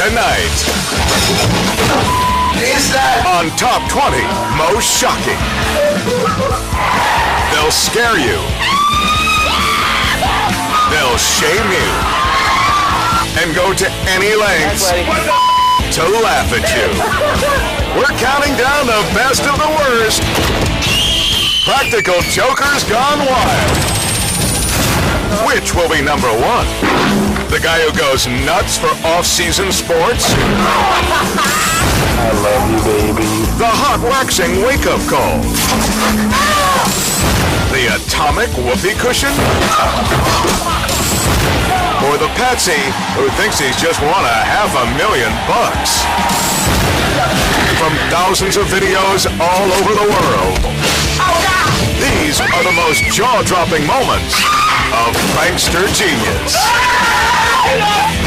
Tonight on Top 20 Most Shocking. They'll scare you. They'll shame you. And go to any lengths to laugh at you. We're counting down the best of the worst. Practical Jokers Gone Wild. Which will be number one? The guy who goes nuts for off-season sports? I love you, baby. The hot waxing wake-up call? The atomic whoopee cushion? Or the patsy who thinks he's just won $500,000? From thousands of videos all over the world. These are the most jaw-dropping moments of prankster genius.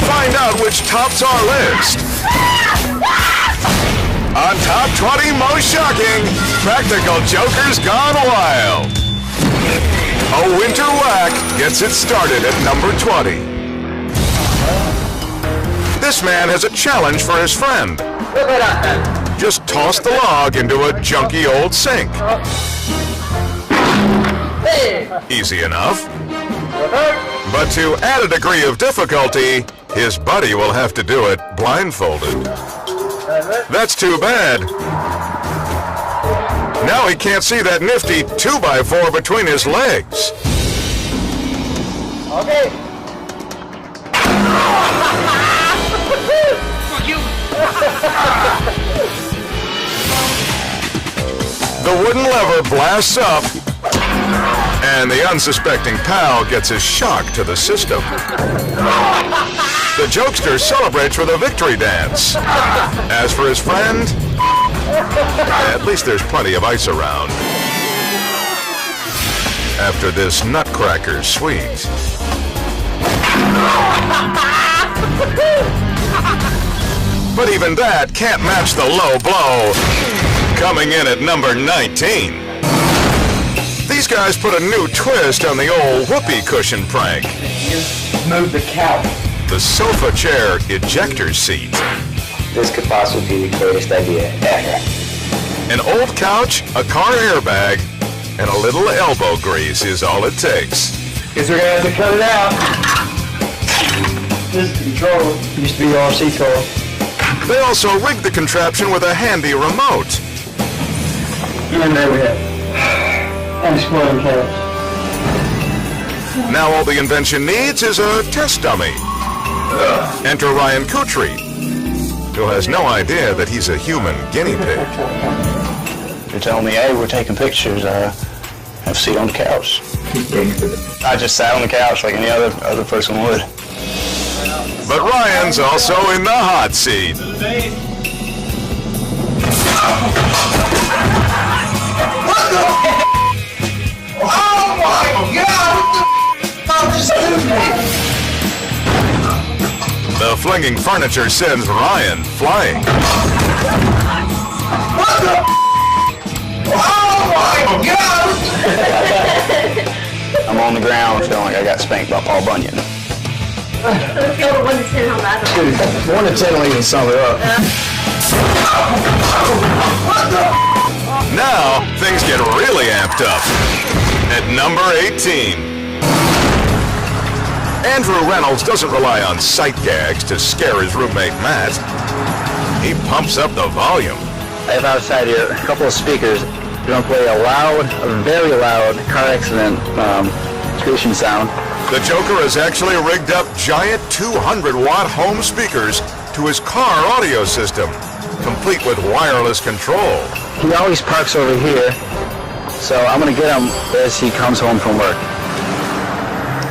Find out which tops our list. On Top 20 Most Shocking, Practical Jokers Gone Wild. A winter whack gets it started at number 20. This man has a challenge for his friend. Just toss the log into a junky old sink. Easy enough. But to add a degree of difficulty, his buddy will have to do it blindfolded. That's too bad. Now he can't see that nifty 2x4 between his legs. Okay. The wooden lever blasts up, and the unsuspecting pal gets a shock to the system. The jokester celebrates with a victory dance. As for his friend, at least there's plenty of ice around. After this nutcracker sweet. But even that can't match the low blow. Coming in at number 19. These guys put a new twist on the old whoopee cushion prank. Move the couch. The sofa chair ejector seat. This could possibly be the greatest idea ever. An old couch, a car airbag, and a little elbow grease is all it takes. Guess we're gonna have to cut it out. This control used to be RC car. They also rigged the contraption with a handy remote. And there we have an exploding couch. Now all the invention needs is a test dummy. Enter Ryan Kutry, who has no idea that he's a human guinea pig. You're telling me, hey, we're taking pictures, have a seat on the couch. I just sat on the couch like any other person would. But Ryan's also in the hot seat. What the? Oh my God! What the? Stupid! The flinging furniture sends Ryan flying. What the? Oh my God! I'm on the ground feeling like I got spanked by Paul Bunyan. Scale of 1 to 10, how bad was it? 1 to 10 will even sum it up. Now, things get really amped up. At number 18. Andrew Reynolds doesn't rely on sight gags to scare his roommate Matt. He pumps up the volume. I have outside here a couple of speakers. We're going to play a very loud car accident screeching sound. The Joker has actually rigged up giant 200-watt home speakers to his car audio system, complete with wireless control. He always parks over here, so I'm going to get him as he comes home from work.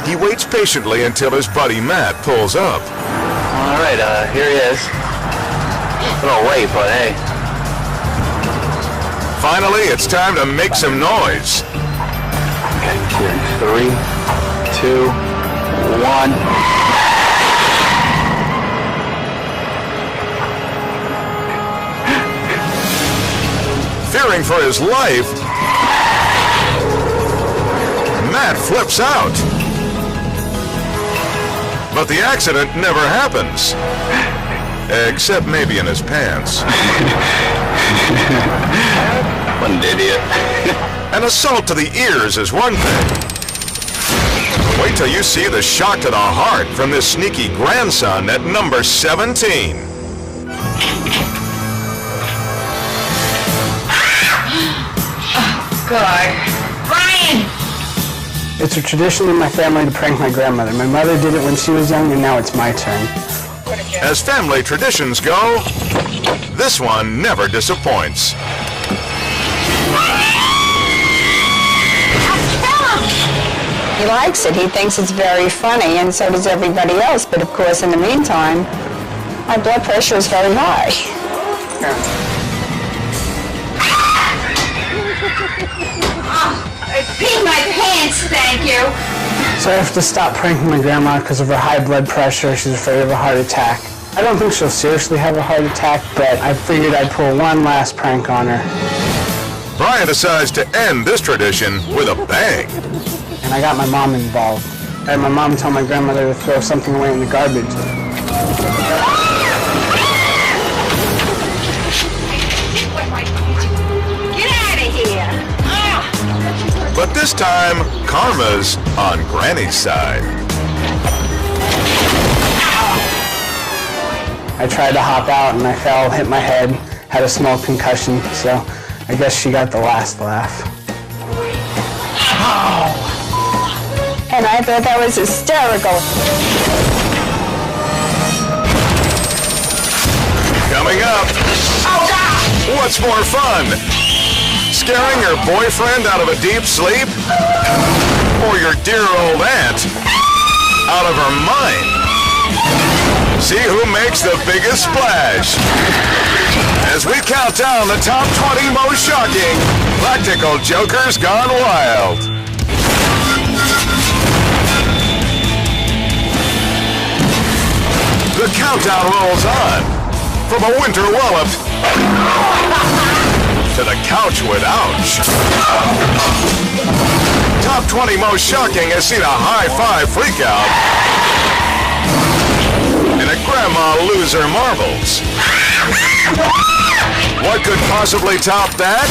He waits patiently until his buddy Matt pulls up. All right, here he is. A little late, but hey. Finally, it's time to make some noise. Okay, 3, 2, 1. Fearing for his life, Matt flips out. But the accident never happens. Except maybe in his pants. What an idiot. An assault to the ears is one thing. Wait till you see the shock to the heart from this sneaky grandson at number 17. God. Brian! It's a tradition in my family to prank my grandmother. My mother did it when she was young, and now it's my turn. As family traditions go, this one never disappoints. He likes it. He thinks it's very funny, and so does everybody else. But of course, in the meantime, my blood pressure is very high. I peed my pants, thank you. So I have to stop pranking my grandma because of her high blood pressure. She's afraid of a heart attack. I don't think she'll seriously have a heart attack, but I figured I'd pull one last prank on her. Brian decides to end this tradition with a bang. And I got my mom involved. I had my mom tell my grandmother to throw something away in the garbage. Get out of here. But this time, karma's on Granny's side. I tried to hop out and I fell, hit my head, had a small concussion, so I guess she got the last laugh. And I thought that was hysterical. Coming up, what's more fun? Scaring your boyfriend out of a deep sleep? Or your dear old aunt out of her mind? See who makes the biggest splash. As we count down the top 20 most shocking practical jokers gone wild. The countdown rolls on. From a winter wallop to the couch with ouch. Top 20 most shocking has seen a high-five freakout and a grandma loser marbles. What could possibly top that?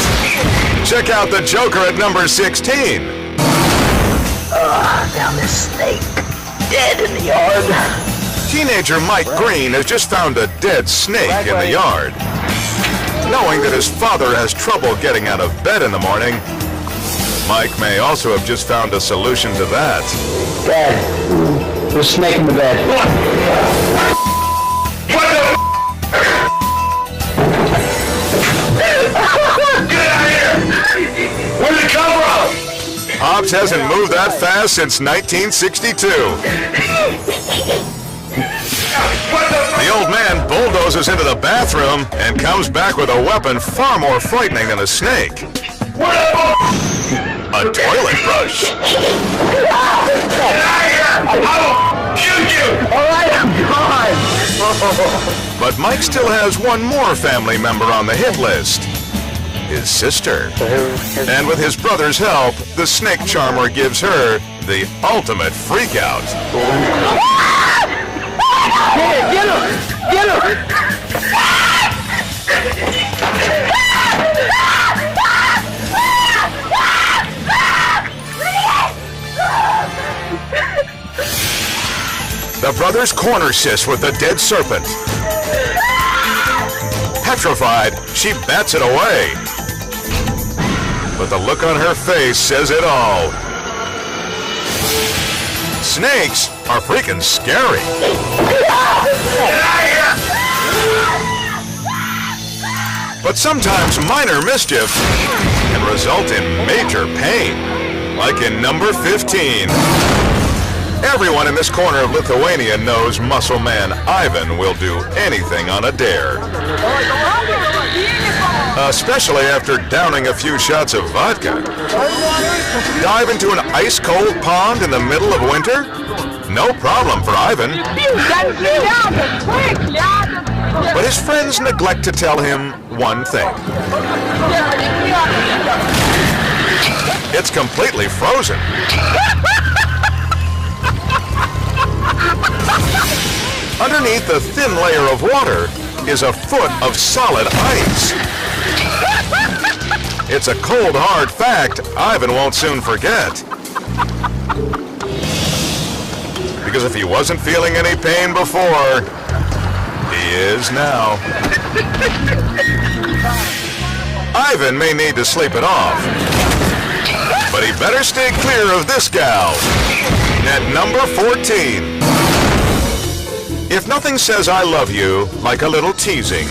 Check out the Joker at number 16. Found this snake dead in the yard. Teenager Mike Green has just found a dead snake in the yard. Knowing that his father has trouble getting out of bed in the morning, Mike may also have just found a solution to that. Dad, there's a snake in the bed. What the Get out of here! Where'd it come from? Pops hasn't moved that fast since 1962. The old man bulldozes into the bathroom and comes back with a weapon far more frightening than a snake. A toilet brush. Get out of here! I will shoot you! All right, I'm gone. But Mike still has one more family member on the hit list. His sister. And with his brother's help, the snake charmer gives her the ultimate freakout. Get him! Get him! The brothers corner sis with the dead serpent. Petrified, she bats it away. But the look on her face says it all. Snakes are freaking scary. But sometimes minor mischief can result in major pain, like in number 15. Everyone in this corner of Lithuania knows Muscle Man Ivan will do anything on a dare. Especially after downing a few shots of vodka. Dive into an ice-cold pond in the middle of winter? No problem for Ivan. But his friends neglect to tell him one thing. It's completely frozen. underneath the thin layer of water is a foot of solid ice. It's a cold, hard fact Ivan won't soon forget. Because if he wasn't feeling any pain before, he is now. Ivan may need to sleep it off, but he better stay clear of this gal at number 14. If nothing says I love you like a little teasing,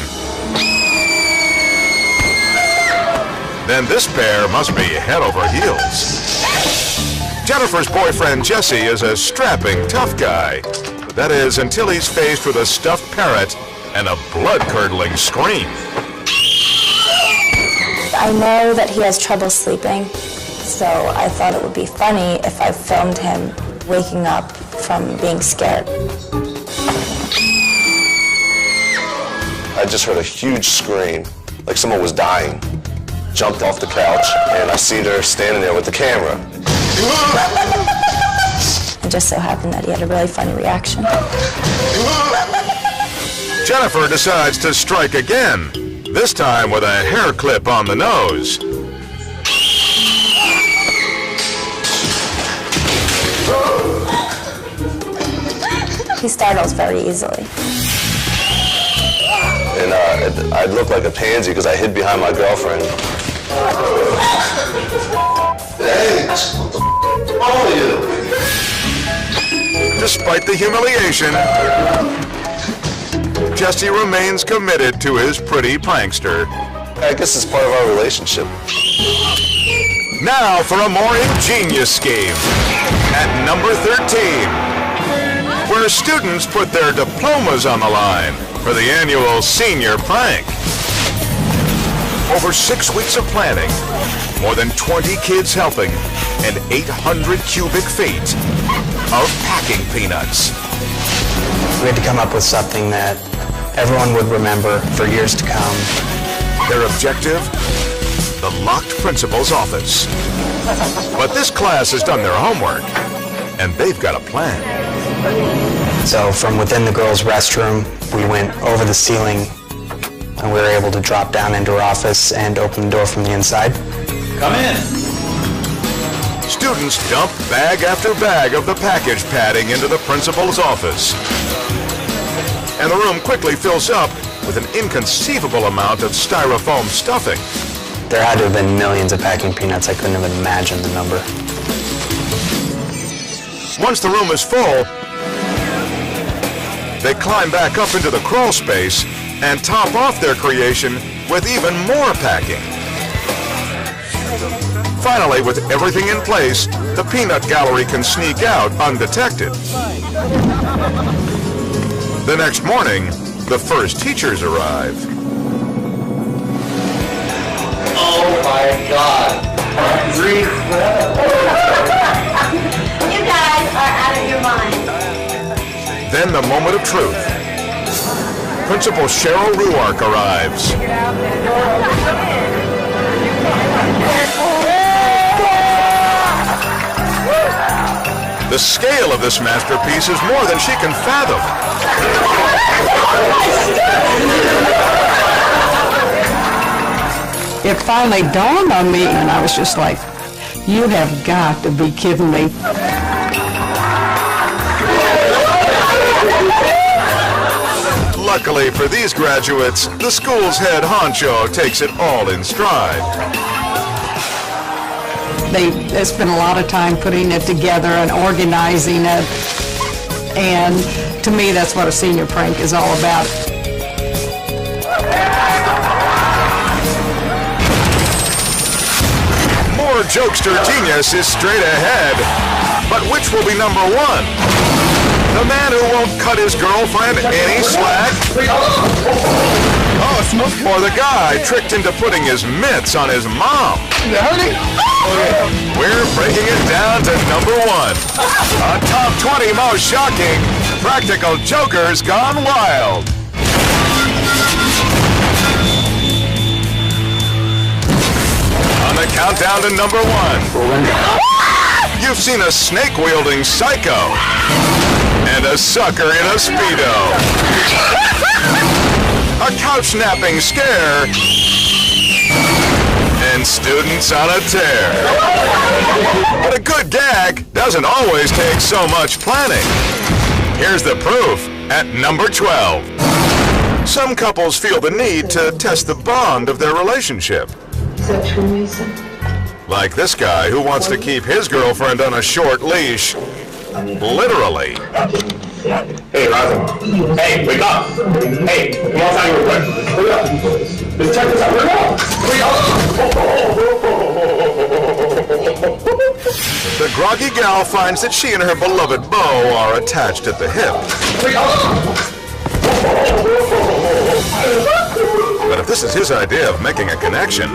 then this pair must be head over heels. Jennifer's boyfriend Jesse is a strapping, tough guy. That is, until he's faced with a stuffed parrot and a blood-curdling scream. I know that he has trouble sleeping, so I thought it would be funny if I filmed him waking up from being scared. I just heard a huge scream, like someone was dying. Jumped off the couch, and I see her standing there with the camera. It just so happened that he had a really funny reaction. Jennifer decides to strike again, this time with a hair clip on the nose. He startles very easily. And I looked like a pansy because I hid behind my girlfriend. Thanks. All of you. Despite the humiliation, Jesse remains committed to his pretty prankster. I guess it's part of our relationship. Now for a more ingenious scheme. At number 13, where students put their diplomas on the line for the annual senior prank. Over 6 weeks of planning, more than 20 kids helping, and 800 cubic feet of packing peanuts. We had to come up with something that everyone would remember for years to come. Their objective? The locked principal's office. But this class has done their homework, and they've got a plan. So from within the girls' restroom, we went over the ceiling, and we were able to drop down into her office and open the door from the inside. Come in. Students dump bag after bag of the package padding into the principal's office. And the room quickly fills up with an inconceivable amount of styrofoam stuffing. There had to have been millions of packing peanuts. I couldn't even imagine the number. Once the room is full, they climb back up into the crawl space and top off their creation with even more packing. Finally, with everything in place, the peanut gallery can sneak out undetected. The next morning, the first teachers arrive. Oh my God. You guys are out of your mind. Then the moment of truth. Principal Cheryl Ruark arrives. The scale of this masterpiece is more than she can fathom. It finally dawned on me, and I was just like, you have got to be kidding me. Luckily for these graduates, the school's head honcho takes it all in stride. They spent a lot of time putting it together and organizing it, and to me, that's what a senior prank is all about. More jokester genius is straight ahead, but which will be number one? The man who won't cut his girlfriend any slack? Or the guy tricked into putting his mitts on his mom? We're breaking it down to number one. A top 20 most shocking practical jokers gone wild. On the countdown to number one, you've seen a snake-wielding psycho. And and a sucker in a Speedo. A couch-napping scare, and students on a tear. But a good gag doesn't always take so much planning. Here's the proof at number 12. Some couples feel the need to test the bond of their relationship. Is that true, Mason? Like this guy who wants to keep his girlfriend on a short leash. Literally. Hey, Raza. Hey, wake up. Hey, come outside real quick. Wake up. Let's check this out. Wake up. The groggy gal finds that she and her beloved beau are attached at the hip. But if this is his idea of making a connection,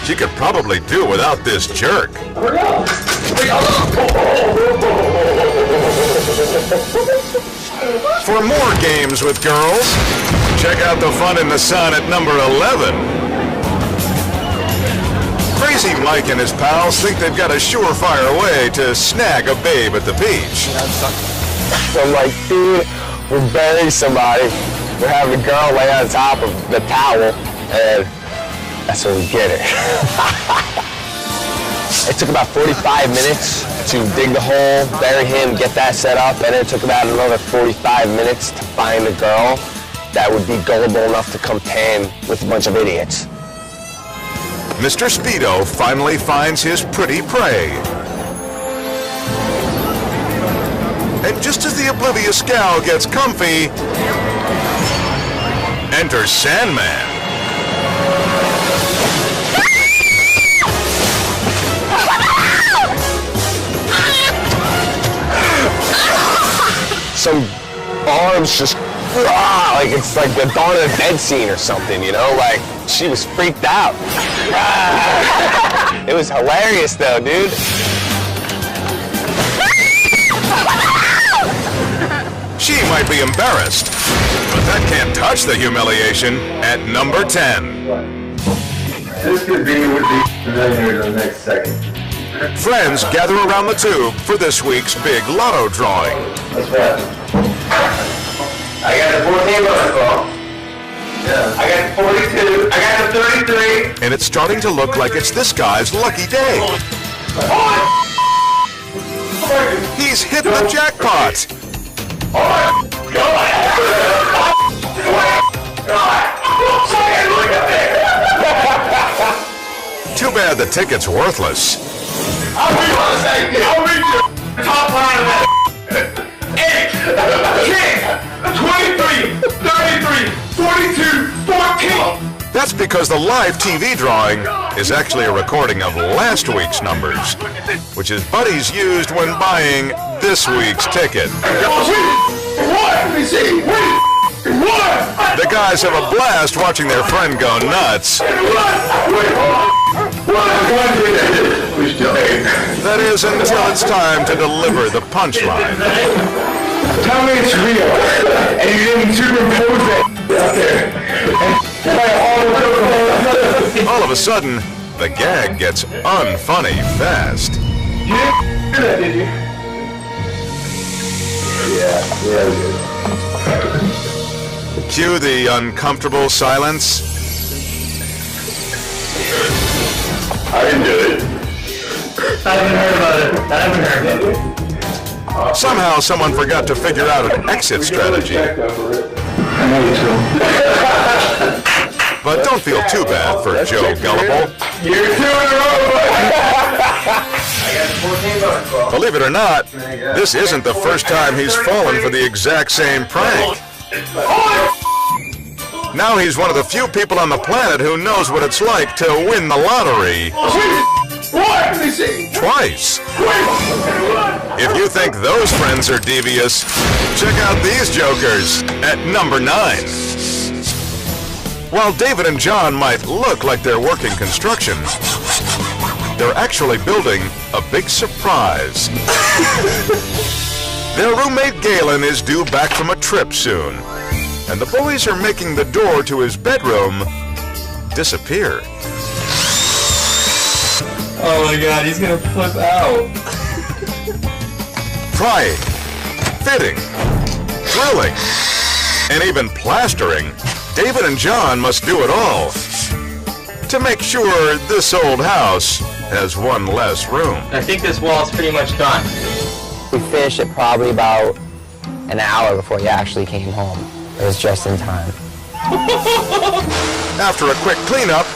she could probably do without this jerk. For more games with girls, check out the fun in the sun at number 11. Crazy Mike and his pals think they've got a surefire way to snag a babe at the beach. I'm like, dude, we're burying somebody. We're having a girl lay on top of the towel, and that's when we get it. It took about 45 minutes to dig the hole, bury him, get that set up, and it took about another 45 minutes to find a girl that would be gullible enough to come tan with a bunch of idiots. Mr. Speedo finally finds his pretty prey. And just as the oblivious gal gets comfy, enter Sandman. Some arms just, like it's like the Dawn of the Dead scene or something, you know? Like, she was freaked out. It was hilarious though, dude. She might be embarrassed, but that can't touch the humiliation at number 10. This could be with the millionaire in the next second. Friends gather around the tube for this week's big lotto drawing. That's right. I got the 14 bonus ball. Yeah. I got the 42. I got the 33. And it's starting to look like it's this guy's lucky day. He's hit the jackpot. Too bad the ticket's worthless. I'll meet you. Top line of that. 8, 10, 23, 33, 42, 14. That's because the live TV drawing is actually a recording of last week's numbers, which his buddies used when buying this week's ticket. The guys have a blast watching their friend go nuts. That is until it's time to deliver the punchline. Tell me it's real, and you didn't superimpose that out there. All of a sudden, the gag gets unfunny fast. You didn't do that, did you? Yeah, we did. Cue the uncomfortable silence. I didn't do it. I haven't heard about it. Somehow someone forgot to figure out an exit strategy. But don't feel too bad for Joe Gullible. You're 2 in a row, buddy. Believe it or not, this isn't the first time he's fallen for the exact same prank. Now he's one of the few people on the planet who knows what it's like to win the lottery. Twice. If you think those friends are devious, check out these jokers at number 9. While David and John might look like they're working construction, they're actually building a big surprise. Their roommate Galen is due back from a trip soon, and the boys are making the door to his bedroom disappear. Oh my god, he's gonna flip out. Trying fitting, drilling, and even plastering, David and John must do it all to make sure this old house has one less room. I think this wall's pretty much done. We finished it probably about an hour before he actually came home. It was just in time. After a quick cleanup,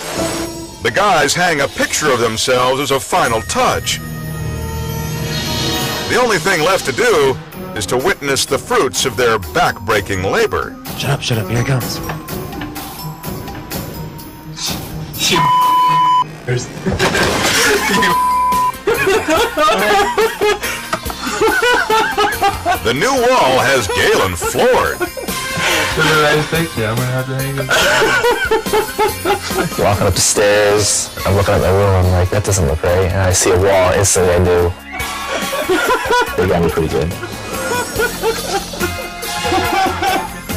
the guys hang a picture of themselves as a final touch. The only thing left to do is to witness the fruits of their back-breaking labor. Shut up, here it comes. The new wall has Galen floored. Yeah, I'm gonna have to hang it. Walking up the stairs, I'm looking at my room, I'm like, that doesn't look right. And I see a wall, instantly I knew. They got me pretty good.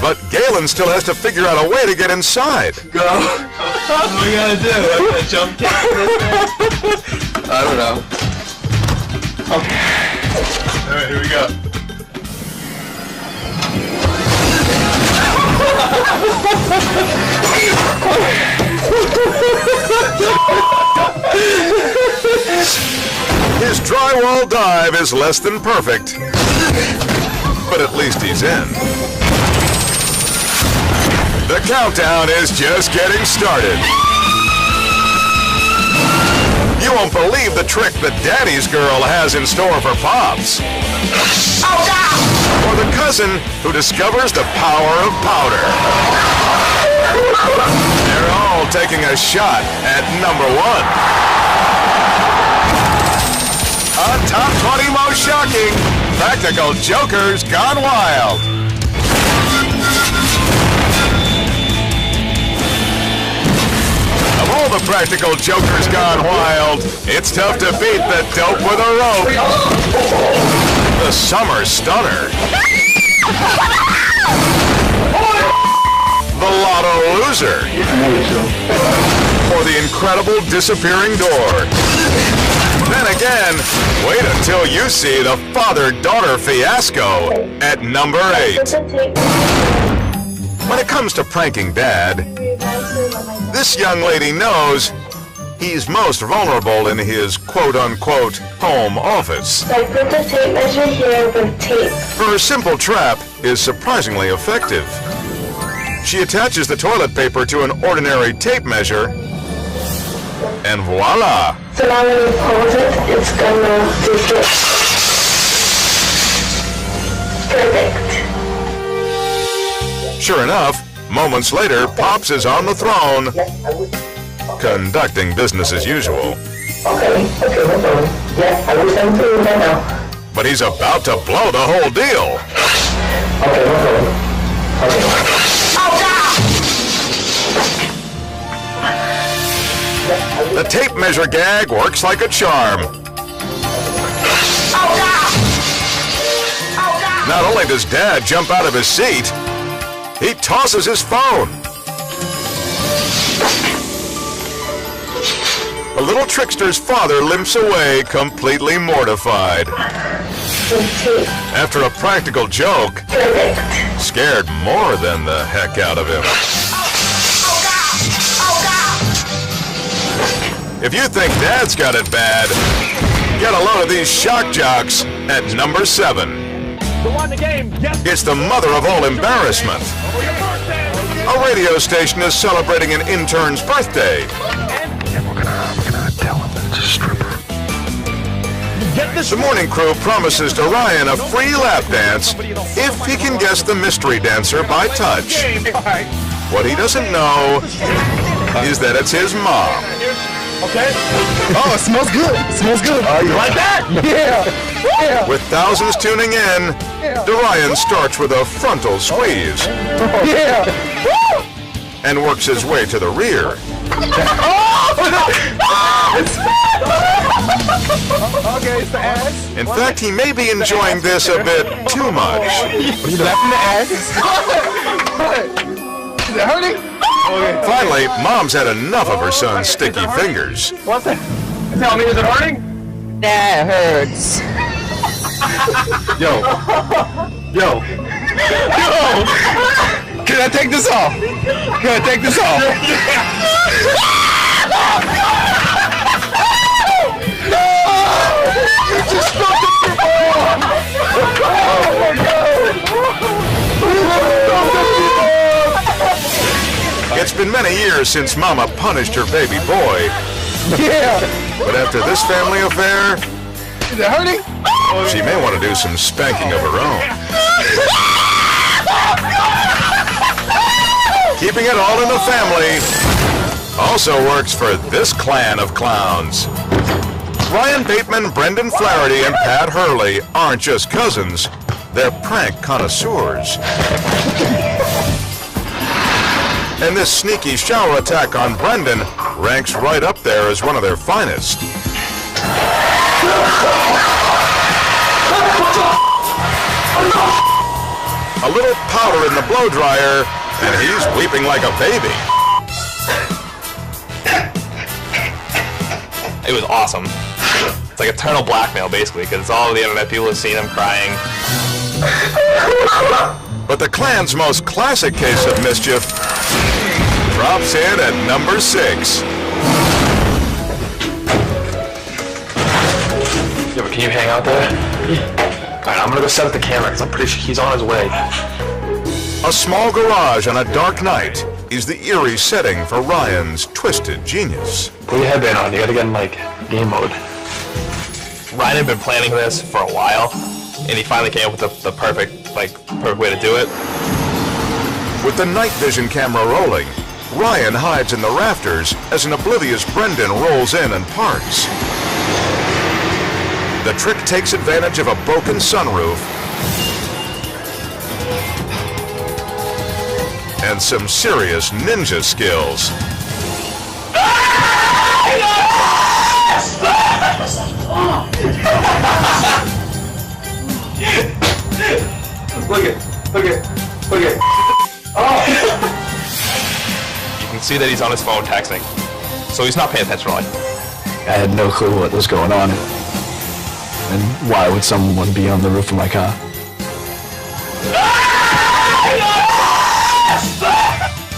But Galen still has to figure out a way to get inside. Go. What are we gonna do? I'm gonna jump down this thing? I don't know. Okay. Alright, here we go. His drywall dive is less than perfect, but at least he's in. The countdown is just getting started. You won't believe the trick that Daddy's girl has in store for Pops. Or the cousin who discovers the power of powder. They're all taking a shot at number one. On Top 20 Most Shocking, Practical Jokers Gone Wild. Of all the Practical Jokers Gone Wild, it's tough to beat the dope with a rope. The Summer Stunner. The Lotto Loser. Or the Incredible Disappearing Door. Then again, wait until you see the father-daughter fiasco at number 8. When it comes to pranking Dad, this young lady knows he's most vulnerable in his quote-unquote home office. I put the tape measure here with tape. Her simple trap is surprisingly effective. She attaches the toilet paper to an ordinary tape measure, and voila! So now when you pose it, it's gonna fit. Perfect. Sure enough, moments later, Pops is on the throne, conducting business as usual. Okay, no problem. Yeah, I will send you right now. But he's about to blow the whole deal. Okay, no problem. Okay. The tape measure gag works like a charm. Not only does Dad jump out of his seat, he tosses his phone. The little trickster's father limps away, completely mortified. After a practical joke, scared more than the heck out of him. If you think Dad's got it bad, get a load of these shock jocks at number 7. It's the mother of all embarrassment. A radio station is celebrating an intern's birthday. And we're gonna tell him that it's a stripper. The morning crew promises to Ryan a free lap dance if he can guess the mystery dancer by touch. What he doesn't know is that it's his mom. Okay. Oh, it smells good. It smells good. Oh, you like that? Yeah. With thousands tuning in, Dorian starts with a frontal squeeze. Yeah. And works his way to the rear. Okay, it's the ass. In fact, he may be enjoying this a bit too much. Are you laughing the ass? Is it hurting? Okay. Finally, Mom's had enough of her son's sticky fingers. What's that? Tell me, is it hurting? That hurts. Yo. Yo! Can I take this off? Can I take this off? You just dropped the ball! Oh my God! It's been many years since Mama punished her baby boy. Yeah! But after this family affair, is it hurting? She may want to do some spanking of her own. Keeping it all in the family also works for this clan of clowns. Ryan Bateman, Brendan Flaherty, and Pat Hurley aren't just cousins, they're prank connoisseurs. And this sneaky shower attack on Brendan ranks right up there as one of their finest. A little powder in the blow dryer, and he's weeping like a baby. It was awesome. It's like eternal blackmail, basically, because all of the internet people have seen him crying. But the clan's most classic case of mischief drops in at number 6. Yeah, but can you hang out there? Yeah. Alright, I'm gonna go set up the camera, because I'm pretty sure he's on his way. A small garage on a dark night is the eerie setting for Ryan's twisted genius. Put your headband on, you gotta get in, like, game mode. Ryan had been planning this for a while, and he finally came up with the perfect way to do it. With the night vision camera rolling, Ryan hides in the rafters as an oblivious Brendan rolls in and parts. The trick takes advantage of a broken sunroof and some serious ninja skills. Look at. Oh! You can see that he's on his phone texting, so he's not paying attention really. I had no clue what was going on. And why would someone be on the roof of my car?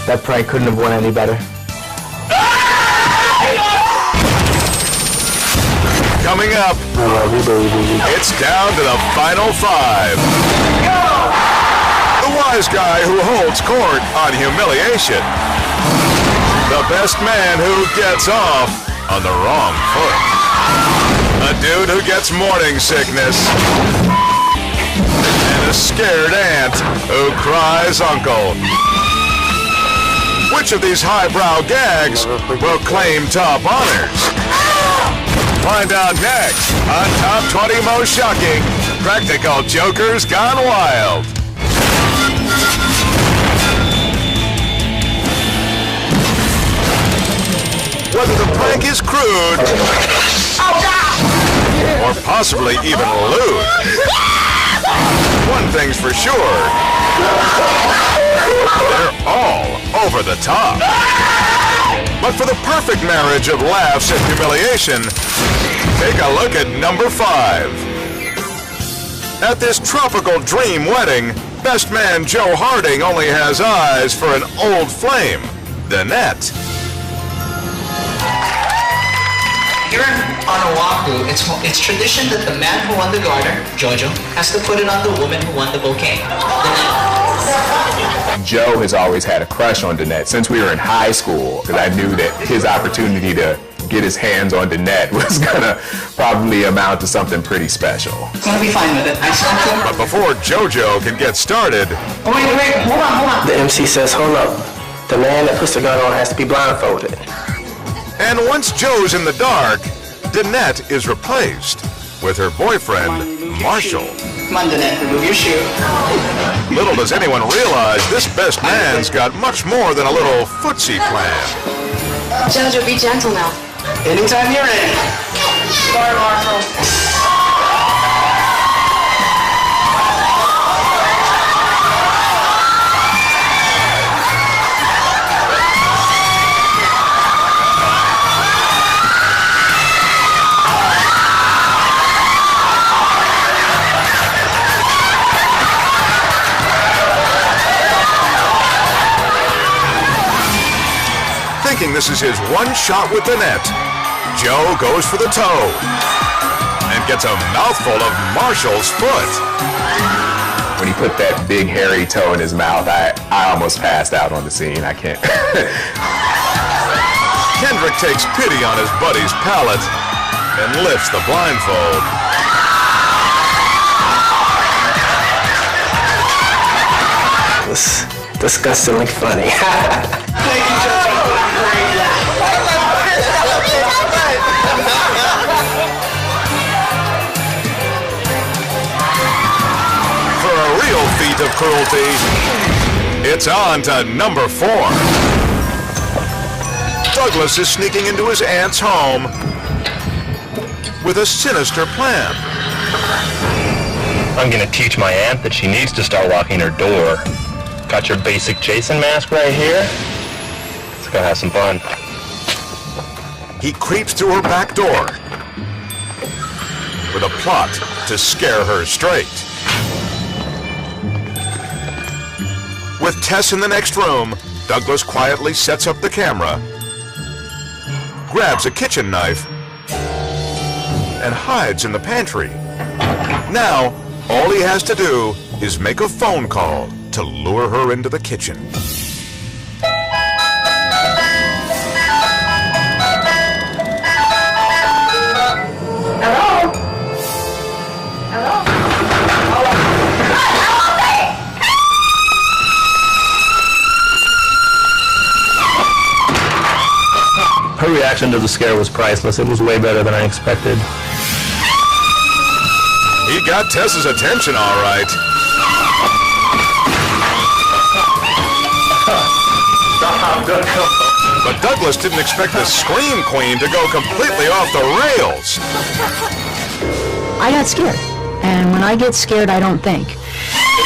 That prank couldn't have went any better. Coming up, I love you, baby. It's down to the final 5. The wise guy who holds court on humiliation. The best man who gets off on the wrong foot. A dude who gets morning sickness. And a scared aunt who cries uncle. Which of these highbrow gags will claim top honors? Find out next on Top 20 Most Shocking Practical Jokers Gone Wild. Whether the prank is crude or possibly even lewd, one thing's for sure, they're all over the top. But for the perfect marriage of laughs and humiliation, take a look at number 5. At this tropical dream wedding, best man Joe Harding only has eyes for an old flame, Danette. Here on Oahu, it's tradition that the man who won the garter, Jojo, has to put it on the woman who won the bouquet, Danette. Joe has always had a crush on Danette since we were in high school, because I knew that his opportunity to get his hands on Danette was gonna probably amount to something pretty special. It's gonna be fine with it. But before Jojo can get started... Oh, wait, hold on. The MC says, hold up. The man that puts the gun on has to be blindfolded. And once Joe's in the dark, Danette is replaced with her boyfriend, Marshall. Come on, Danette, remove your shoe. Little does anyone realize this best man's got much more than a little footsie plan. Jojo, be gentle now. Anytime you're ready. Sorry, Marshall. Thinking this is his one shot with the net, Joe goes for the toe and gets a mouthful of Marshall's foot. When he put that big hairy toe in his mouth, I almost passed out on the scene. I can't. Kendrick takes pity on his buddy's palate and lifts the blindfold. It was disgustingly funny. For a real feat of cruelty, it's on to number 4. Douglas is sneaking into his aunt's home with a sinister plan. I'm gonna teach my aunt that she needs to start locking her door. Got your basic Jason mask right here. Let's go have some fun. He creeps through her back door with a plot to scare her straight. With Tess in the next room, Douglas quietly sets up the camera, grabs a kitchen knife, and hides in the pantry. Now, all he has to do is make a phone call to lure her into the kitchen. Hello? Hello? Her reaction to the scare was priceless. It was way better than I expected. He got Tess's attention all right. But Douglas didn't expect the Scream Queen to go completely off the rails. I got scared. And when I get scared, I don't think.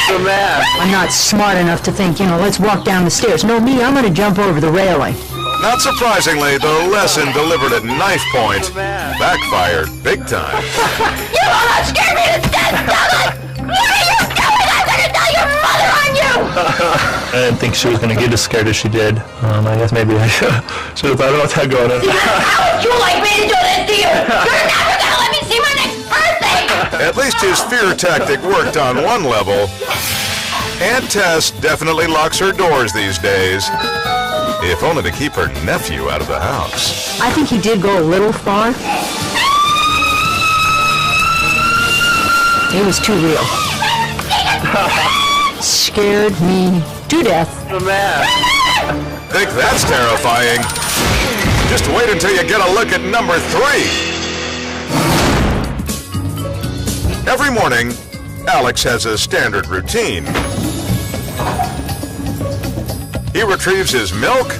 I'm not smart enough to think, let's walk down the stairs. No, me, I'm going to jump over the railing. Not surprisingly, the lesson delivered at knife point backfired big time. You almost scared me to death, Douglas! What are you doing? I'm gonna tell your mother on you! I didn't think she was going to get as scared as she did. I guess maybe I should have thought about that going in. How would you like me to do this to you? You're never gonna let me see my next birthday! At least his fear tactic worked on one level. Aunt Tess definitely locks her doors these days. If only to keep her nephew out of the house. I think he did go a little far. It was too real. Scared me to death. Think that's terrifying? Just wait until you get a look at number 3. Every morning, Alex has a standard routine. He retrieves his milk,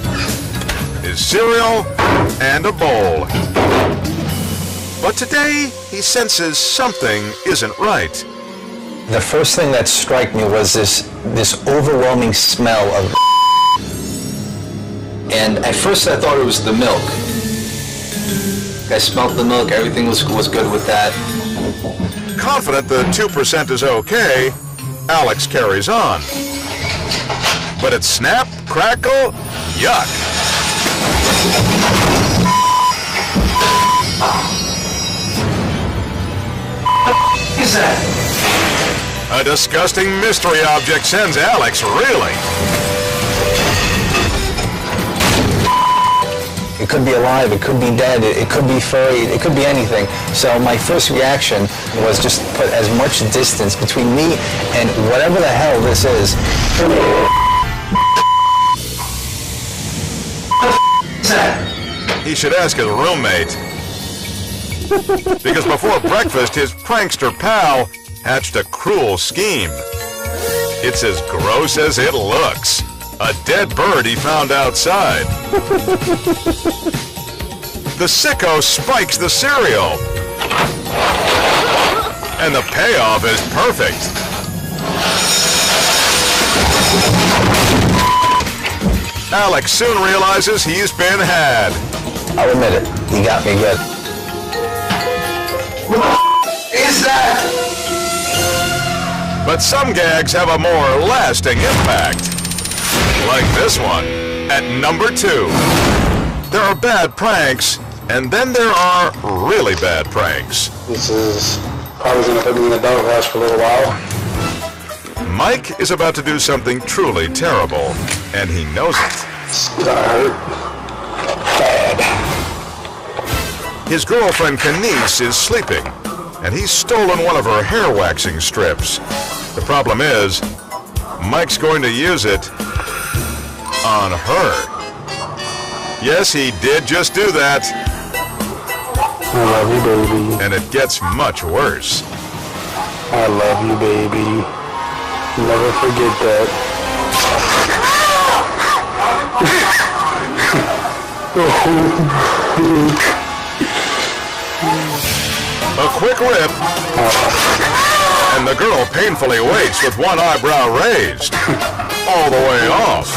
his cereal, and a bowl. But today, he senses something isn't right. The first thing that struck me was this overwhelming smell of and at first I thought it was the milk. I smelled the milk, everything was good with that. Confident the 2% is okay, Alex carries on. But it's snap, crackle, yuck. What is that? A disgusting mystery object sends Alex reeling. It could be alive, it could be dead, it could be furry, it could be anything. So my first reaction was just put as much distance between me and whatever the hell this is. He should ask his roommate. Because before breakfast, his prankster pal hatched a cruel scheme. It's as gross as it looks. A dead bird he found outside. The sicko spikes the cereal. And the payoff is perfect. Alex soon realizes he's been had. I'll admit it, he got me good. Is that? But some gags have a more lasting impact. Like this one, at number 2. There are bad pranks, and then there are really bad pranks. This is probably going to put me in the doghouse for a little while. Mike is about to do something truly terrible, and he knows it. It's gonna hurt bad. His girlfriend Kenise is sleeping, and he's stolen one of her hair waxing strips. The problem is, Mike's going to use it on her. Yes, he did just do that. I love you, baby. And it gets much worse. I love you, baby. Never forget that. A quick rip, and the girl painfully waits with one eyebrow raised, all the way off.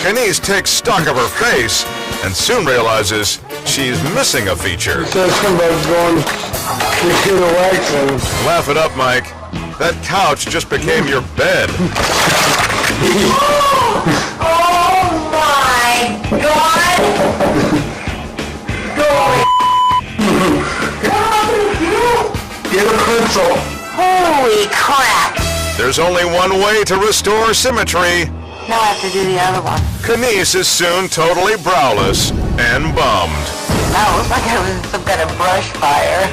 Kenise takes stock of her face and soon realizes she's missing a feature. Somebody's going to the waxing. Laugh it up, Mike. That couch just became your bed. Oh my God! Get a pencil. Holy crap! There's only one way to restore symmetry. Now I have to do the other one. Kenise is soon totally browless and bummed. Now it looks like I was in some kind of brush fire.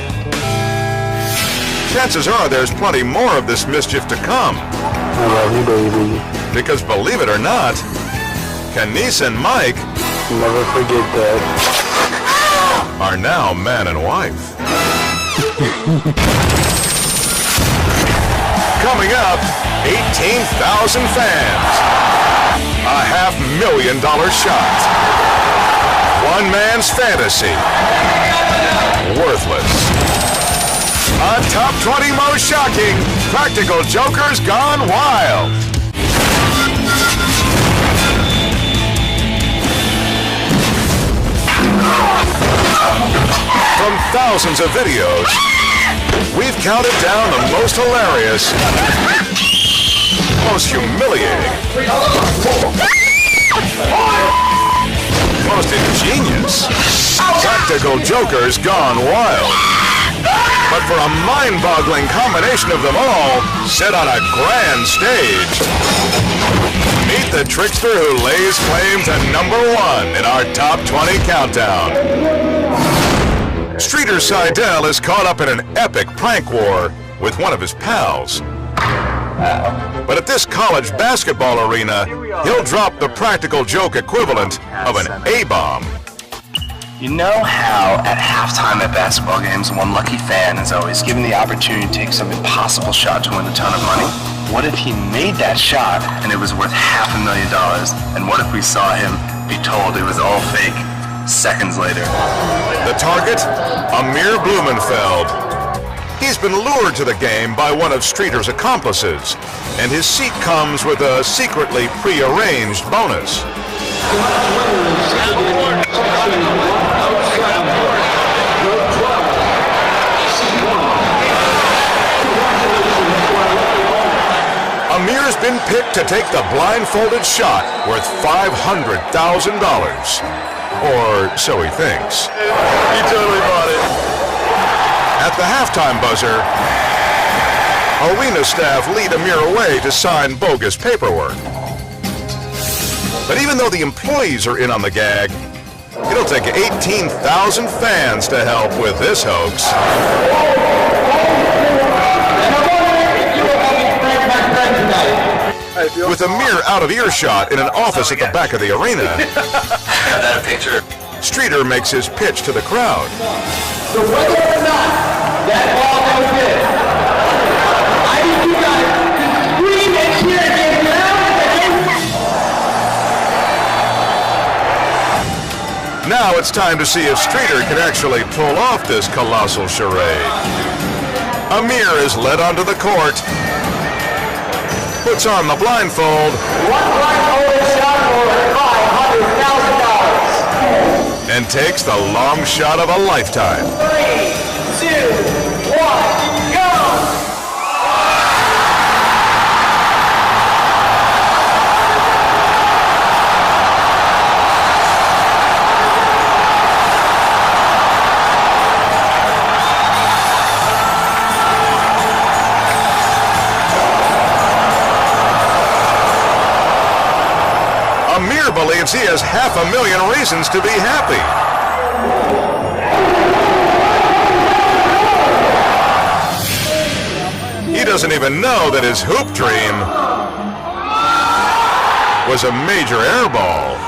Chances are there's plenty more of this mischief to come. I love you, baby. Because believe it or not, Kenise and Mike, never forget that, are now man and wife. Coming up, 18,000 fans. A $500,000 shot. One man's fantasy. Worthless. A top 20 most shocking practical jokers gone wild. From thousands of videos, we've counted down the most hilarious, most humiliating, most ingenious practical jokers gone wild. But for a mind-boggling combination of them all, set on a grand stage, meet the trickster who lays claim to #1 in our top 20 countdown. Streeter Seidel is caught up in an epic prank war with one of his pals. But at this college basketball arena, he'll drop the practical joke equivalent of an A-bomb. You know how at halftime at basketball games, one lucky fan is always given the opportunity to take some impossible shot to win a ton of money? What if he made that shot and it was worth $500,000? And what if we saw him be told it was all fake seconds later? The target? Amir Blumenfeld. He's been lured to the game by one of Streeter's accomplices, and his seat comes with a secretly pre-arranged bonus. Amir's been picked to take the blindfolded shot worth $500,000. Or so he thinks. He totally bought it. At the halftime buzzer, arena staff lead Amir away to sign bogus paperwork. But even though the employees are in on the gag, it'll take 18,000 fans to help with this hoax. With Amir out of earshot in an office at the back of the arena, Have that picture. Streeter makes his pitch to the crowd. So whether or not that ball goes in, I need you guys to scream and cheer again Now it's time to see if Streeter can actually pull off this colossal charade. Amir is led onto the court, puts on the blindfold, and takes the long shot of a lifetime. 3, 2, 1, go! Amir believes he has 500,000 reasons to be happy. He doesn't even know that his hoop dream was a major air ball.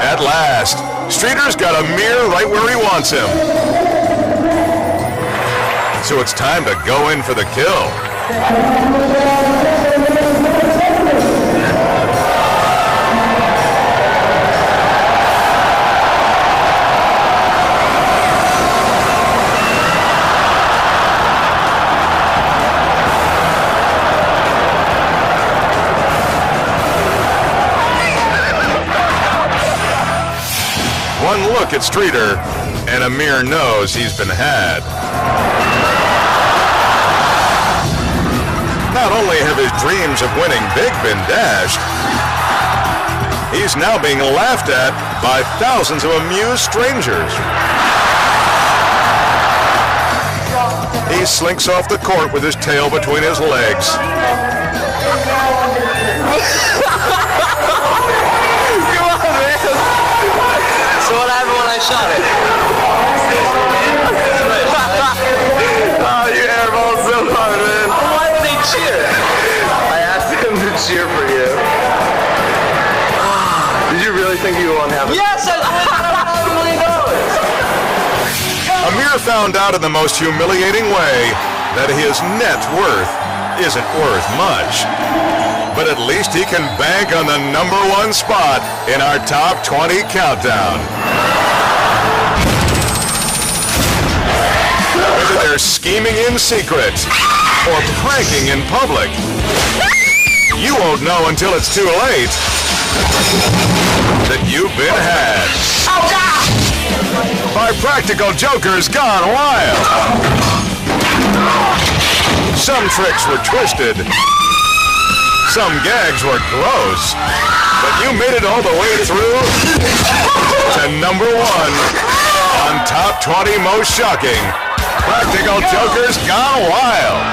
At last, Streeter's got Amir right where he wants him. So it's time to go in for the kill. One look at Streeter, and Amir knows he's been had. Not only have his dreams of winning big been dashed, he's now being laughed at by thousands of amused strangers. He slinks off the court with his tail between his legs. So what happened when I shot it? Oh, you airballed so hard, man. Why would they cheer? I asked him to cheer for you. Did you really think you won't have it? Yes, I won $1 million. Amir found out in the most humiliating way that his net worth isn't worth much. But at least he can bank on the #1 spot in our top 20 countdown. Whether they're scheming in secret or pranking in public, you won't know until it's too late that you've been had. Our practical jokers gone wild. Some tricks were twisted. Some gags were gross, but you made it all the way through to #1 on Top 20 Most Shocking. Practical Jokers Gone Wild.